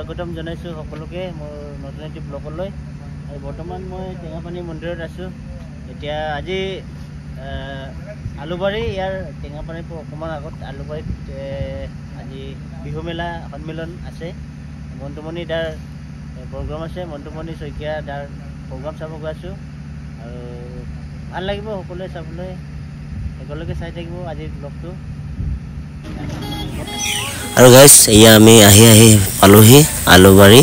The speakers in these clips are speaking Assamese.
স্বাগতম জনাইছোঁ সকলোকে মোৰ নতুন এটি ব্লগলৈ। আৰু বৰ্তমান মই টেঙাপানী মন্দিৰত আছোঁ। এতিয়া আজি আলুবাৰী ইয়াৰ টেঙাপানীৰ পৰা অকণমান আগত আলুবাৰীত আজি বিহু মেলা সন্মিলন আছে। মন্টুমণি দাৰ প্ৰগ্ৰাম আছে। মন্টুমণি শইকীয়া দাৰ প্ৰগ্ৰাম চাব গৈ আছোঁ আৰু ভাল লাগিব সকলোৱে চাবলৈ। একেলগে চাই থাকিব আজিৰ ব্লগটো। আৰু গাইজ এয়া আমি আহি পালোহি আলুবাৰী।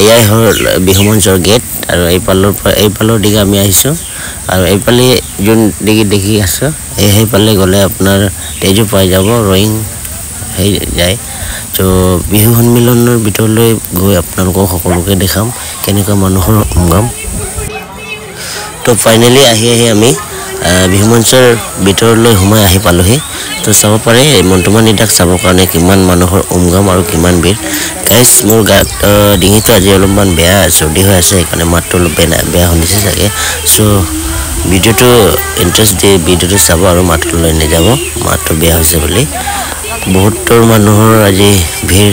এয়াই হ'ল বিহু মঞ্চৰ গেট আৰু এইফালৰ দিশে আমি আহিছোঁ। আৰু এইফালে যোন দিশে দেখি আছোঁ সেইফালে গ'লে আপোনাৰ তেজু পাই যাব ৰয়িং হৈ যায়। তো বিহু সন্মিলনৰ ভিতৰলৈ গৈ আপোনালোকক সকলোকে দেখাম কেনেকুৱা মানুহৰ সমাগম। তো ফাইনেলি আহি আমি বিহু মঞ্চৰ ভিতৰলৈ সোমাই আহি পালোহি। তো চাব পাৰে মন্টুমণি দাক চাবৰ কাৰণে কিমান মানুহৰ উমগাম আৰু কিমান ভিৰ। গাইজ মোৰ গাত ডিঙিটো আজি অলপমান বেয়া চৰ্দি হৈ আছে, সেইকাৰণে মাতটো অলপ বেয়া শুনিছে চাগে। চ' ভিডিঅ'টো ইণ্টাৰেষ্ট দি ভিডিঅ'টো চাব আৰু মাতটো লৈ নাযাব, মাতটো বেয়া হৈছে বুলি। বহুতৰ মানুহৰ আজি ভিৰ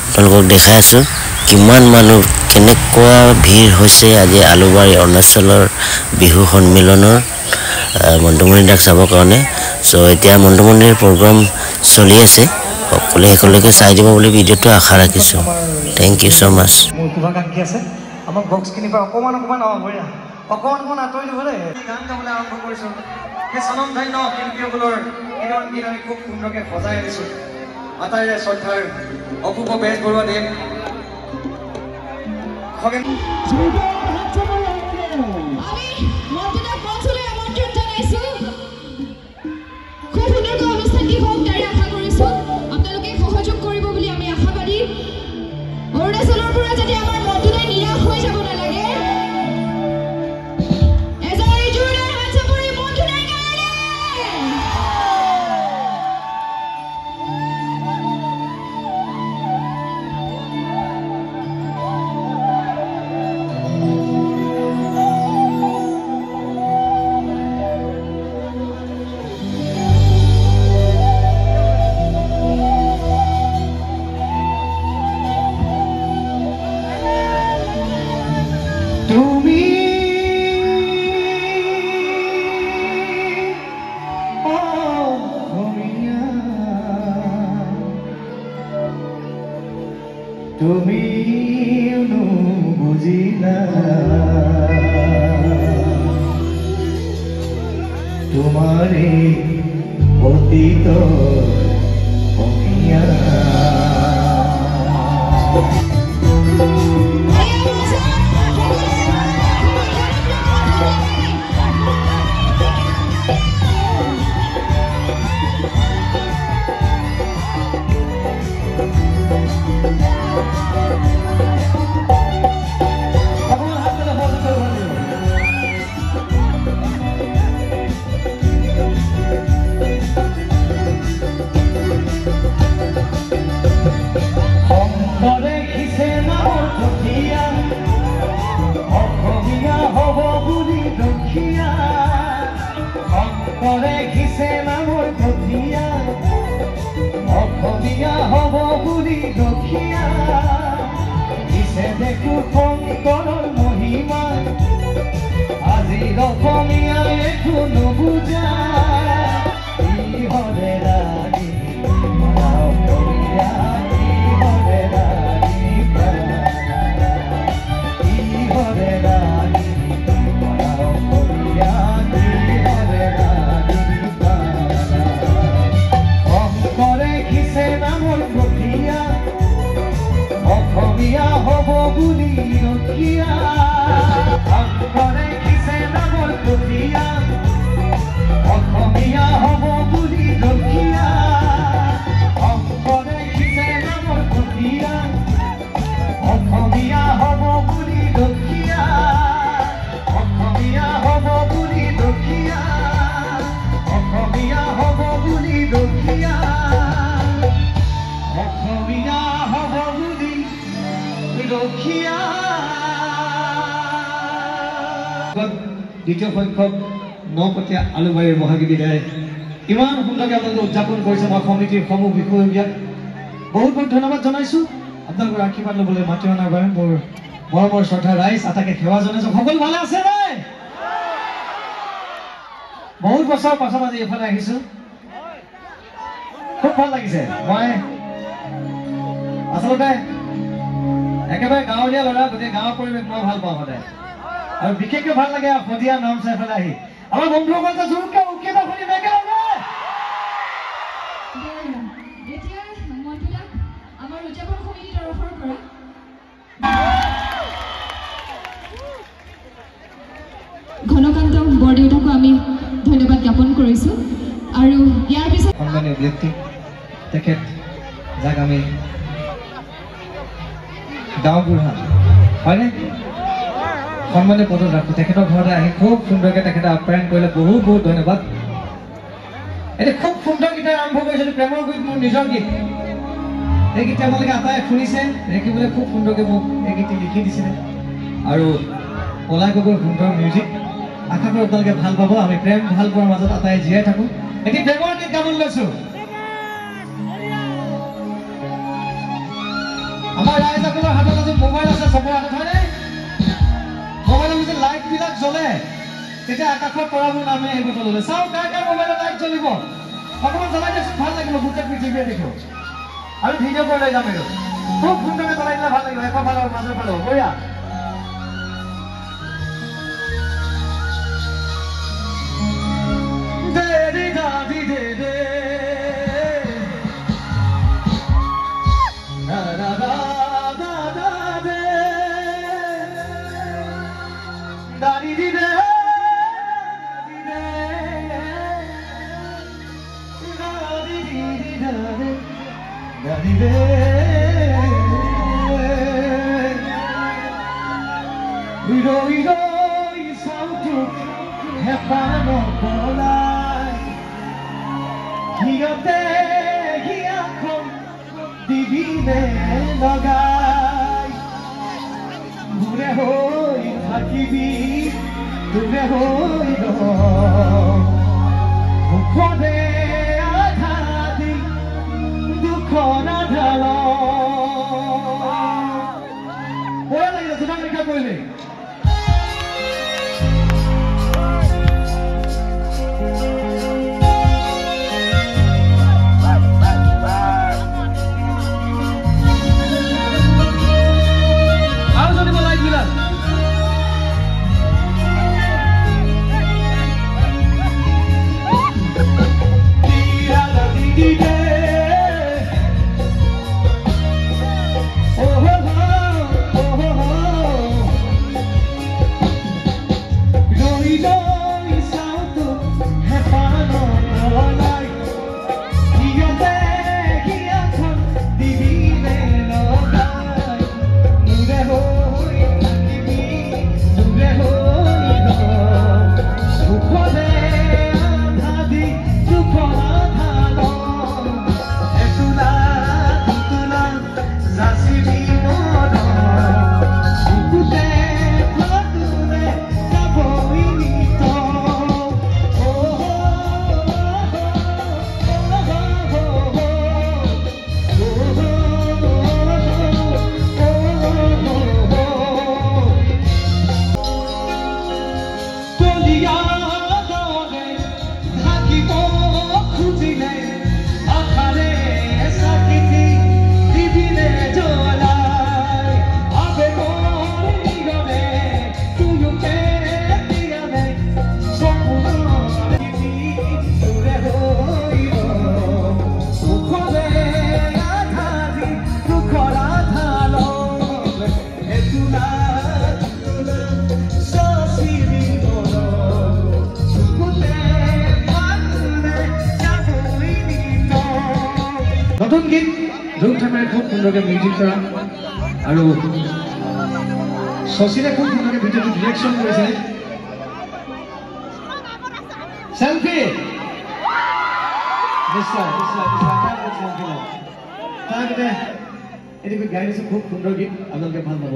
আপোনালোকক দেখাই আছোঁ কিমান মানুহ কেনেকুৱা ভিৰ হৈছে আজি আলুবাৰী অৰুণাচলৰ বিহু সন্মিলনৰ মন্টুমণি দাক চাবৰ কাৰণে। চ' এতিয়া মন্টুমণিৰ প্ৰগ্ৰাম চলি আছে, সকলোৱে একেলগে চাই দিব বুলি ভিডিঅ'টো আশা ৰাখিছোঁ। থেংক ইউ ছ' মাছ। মোৰ শুভাকাংক্ষী আছে আমাক বক্সখিনিৰ পৰা অকণমান আঁতৰি দিবলৈ গান গাবলৈ আৰম্ভ কৰিছোঁ। সেই স্বনামধন্য শিল্পীসকলৰ কিছুমান গীত আমি খুব সুন্দৰকৈ সজাই আনিছোঁ। আটাইৰে শ্ৰদ্ধাৰ অপূৰ্ব বেজ বৰুৱাদেৱ অৰুণাচলৰ পৰা যদি আমাৰ মন্টুদাই নিৰাশ হৈ যাব নালাগে, এজনী জোৰদাৰ হাত চাপৰি মন্টুদাই কাৰণে। তুমি বুঝিলা তোমাৰে অতীত অমিয়া দেখো শংকৰৰ মহিমা আজি অসমীয়া একো নুবুজা হৰে ৰাণী হৰে ৰাণী হৰে ৰাণী শংকৰে খিছে নামৰ কঠিয়া অসমীয়া হ'ব বুলি ৰখিয়া শংকৰে খিছে নামৰ কঠিয়া অসমীয়া হ'ব বুলি ৰখিয়া শংকৰে খিছে নামৰ কঠিয়া অসমীয়া হ'ব বুলি ৰখিয়া অসমীয়া হ'ব বুলি ৰখিয়া অসমীয়া হ'ব বুলি ৰখিয়া অসমীয়া হ'ব বুলি ৰখিয়া। দ্বিতীয় সংখ্যক নপতীয়া আলুবাৰীৰ বহাগী বিদায় ইমান সুন্দৰকৈ আপোনালোকে উদযাপন কৰিছে। মই সমিতিৰ সমূহ বিষয়ববীয়াক বহুত বহুত ধন্যবাদ জনাইছোঁ। আপোনালোকৰ আশীৰ্বাদ ল'বলৈ মাতি অনাৰ বাবে মোৰ মৰমৰ শ্ৰদ্ধা ৰাইজ আটাইকে সেৱা জনাইছোঁ। সকলো ভালে আছে নাই? বহুত বছৰ পাছত আজি এইফালে আহিছোঁ, খুব ভাল লাগিছে। মই আচলতে একেবাৰে গাঁৱলীয়া ল'ৰা, গতিকে গাঁৱৰ পৰিৱেশ মই ভাল পাওঁ সদায়, আৰু বিশেষকৈ ভাল লাগে সন্ধিয়া নাম চাই পেলাই আহি। আমাৰ বন্ধুসকল যে জোৰকে উৎকেত শুনিম একেলগে। এতিয়া মনবিলাক আমাৰ উদযাপন সমিতিৰ তৰফৰ পৰা ঘনকান্ত বৰদেউতাকো আমি ধন্যবাদ জ্ঞাপন কৰিছোঁ। আৰু ইয়াৰ পিছত সন্মানীয় ব্যক্তি তেখেত যাক আমি গাঁওবুঢ়া হয়নে সন্মানীয় পদত ৰাখোঁ, তেখেতৰ ঘৰতে আহি খুব সুন্দৰকৈ তেখেতে আপ্যায়ন কৰিলে। বহুত বহুত ধন্যবাদ। এতিয়া খুব সুন্দৰ গীতে আৰম্ভ কৰিছিলোঁ, প্ৰেমৰ গীত, মোৰ নিজৰ গীত। এই গীত আপোনালোকে আটাই শুনিছে, দেখিবলৈ খুব সুন্দৰকৈ মোক এই গীতটি লিখি দিছিলে, আৰু পলাই গগৈৰ সুন্দৰ মিউজিক। আশা কৰোঁ আপোনালোকে ভাল পাব। আমি প্ৰেম ভাল পোৱাৰ মাজত আটাই জীয়াই থাকোঁ। এতিয়া প্ৰেমৰ গীত গাবলৈ লৈছোঁ। আমাৰ ৰাইজসকলৰ হাতত আজি মোবাইল আছে, চবৰ হাতত হয়নে? মোবাইলৰ যদি লাইটবিলাক জ্বলে তেতিয়া আকাশৰ তৰাবোৰ নামে আহিব তললৈ। চাওঁ কাৰ কাৰ মোবাইলৰ লাইট জ্বলিব, অকণমান জ্বলাই দিয়কচোন, ভাল লাগিব গোটেই পৃথিৱীয়ে দেখিব। আৰু ভিডিঅ' কৰি লৈ যাম, এইটো খুব সুন্দৰকৈ জ্বলাই দিলে ভাল লাগিব। এশ ভাল আৰু মাজৰ ফালেও বঢ়িয়া। নতুন গীত ধ্ৰুৱ ঠাকুৰে খুব সুন্দৰকৈ মিউজিক কৰা, আৰু শশীৰে খুব সুন্দৰকৈ ভিডিঅ'টো ডিৰেকশ্যন কৰিছে। চেলফি নিশ্চয় নিশ্চয় নিশ্চয় তাৰ আগতে এটি গীত গাই দিছোঁ, খুব সুন্দৰ গীত, আপোনালোকে ভাল পাব।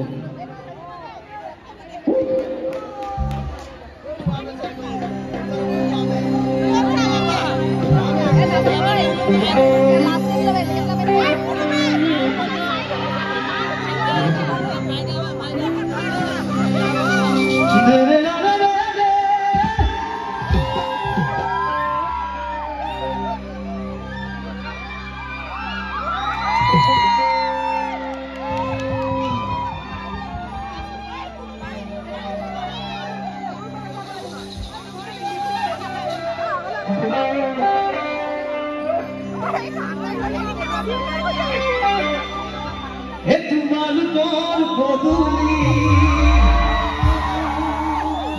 তোমালোকৰ পদূলি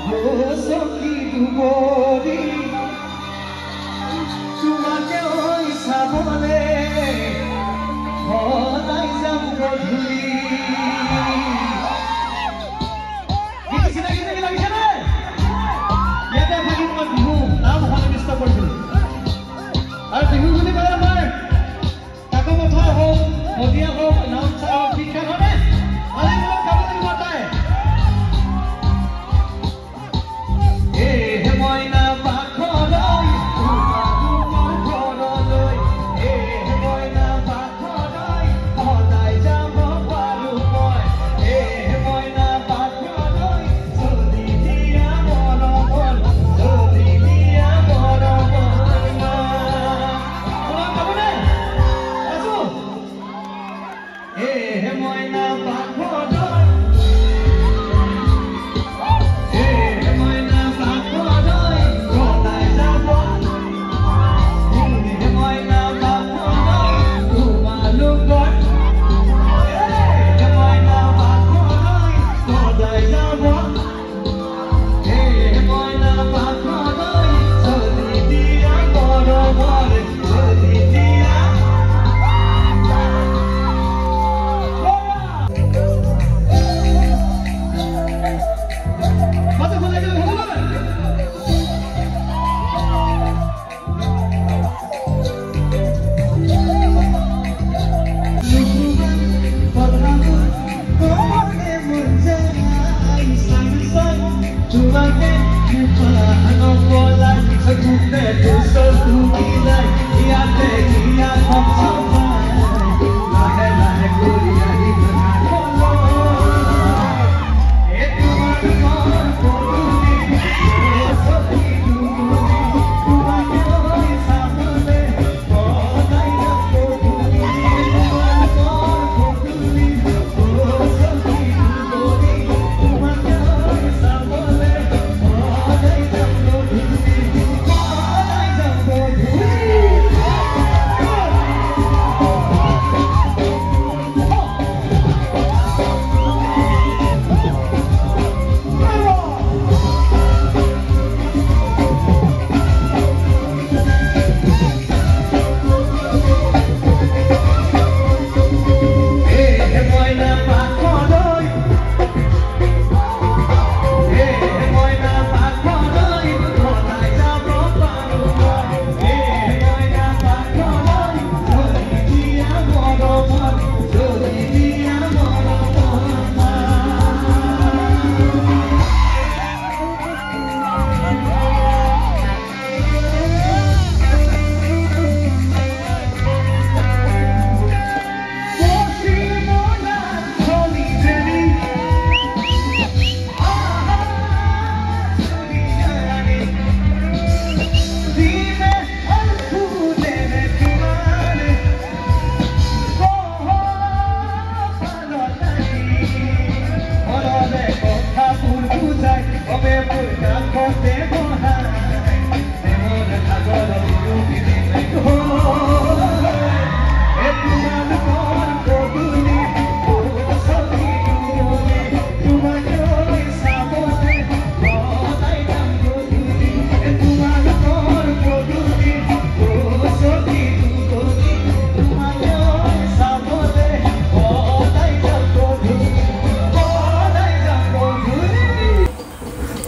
গছকি দুবৰি তোমাকে ঐ চাবলে সদায় যাম গধূলি ইয়াতে ভাগি মই বিহু নাম সন্নিৱিষ্ট কৰিছিলোঁ আৰু বিহু বুলি ক'লে আমাৰ কাকপথাৰ হওক মদিয়া হওক নামচা হওক বিখ্যাত হয়নে মালিকবিলাক গাবলৈ মাতাই মইনা পাখলৈ তোমালোকৰ ঘৰলৈ মইনা পাখলৈ সদায় যাব পাৰো মই মইনা পাখলৈ চলি দিয়া মৰমৰ চলি দিয়া মৰমৰ গাবনে আছো মইনা পাখলৈ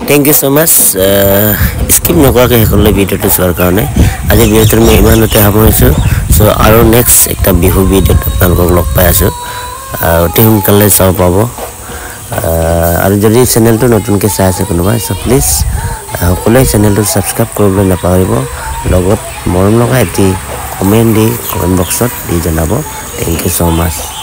Thank you so much. Skip নকৰাকৈ সকলোৱে ভিডিঅ'টো চোৱাৰ কাৰণে আজি ভিডিঅ'টো মই ইমানতে সামৰিছোঁ চ' আৰু নেক্সট এটা বিহু ভিডিঅ'ত আপোনালোকক লগ পাই আছোঁ অতি সোনকালে চাব পাব আৰু যদি চেনেলটো নতুনকৈ চাই আছে কোনোবাই চ' প্লিজ সকলোৱে চেনেলটো ছাবস্ক্ৰাইব কৰিবলৈ নাপাহৰিব লগত মৰম লগা এটি কমেণ্ট দি কমেণ্ট বক্সত দি জনাব থেংক ইউ ছ' মাছ